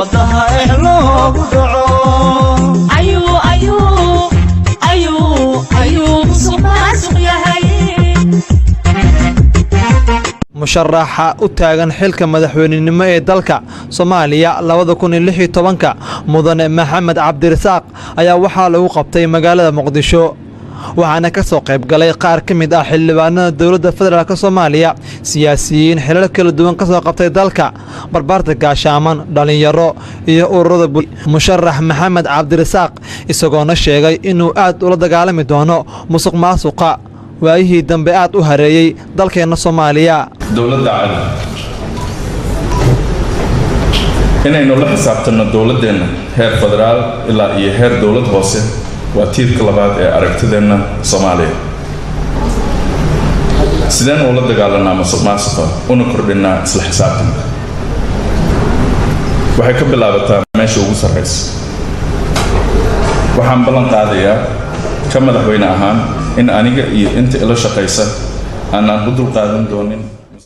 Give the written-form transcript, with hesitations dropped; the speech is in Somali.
umadaha loogu dhaco musharaxa u taagan xilka madaxweynenimo ee dalka Soomaaliya 2016 mudane Maxamed Cabdirasaaq ayaa waxaa lagu qabtay magaalada Muqdisho waxaana ka soo qayb galay qaar ka mid ah xildhibaanada dawladda federaalka Soomaaliya siyaasiyiin xilal kala duwan ka soo qabtay dalka barbaarta gaashaaman dhalinyaro iyo ururada musharax Maxamed Cabdirasaaq isagoona sheegay inuu aad ula dagaalami doono musuqmaasuqa waayihii dambe aad u hareeyay dalkeena Soomaaliya dawladda caalam inaynu la xisaabtano dawladdeena heer federaal ilaa iyo heer dawlad hoose waa tiirka labaad ee aragtideena Soomaaliya sideen ula dagaalanaa musuqmaasuqa una kordhinaa isla xisaabtanka waxay ka bilaabataa meesha ugu sarreysa waxaan ballan qaadayaa ka madaxweyne ahaan in aniga iyo inta ila shaqaysa aanan u dulqaadan doonin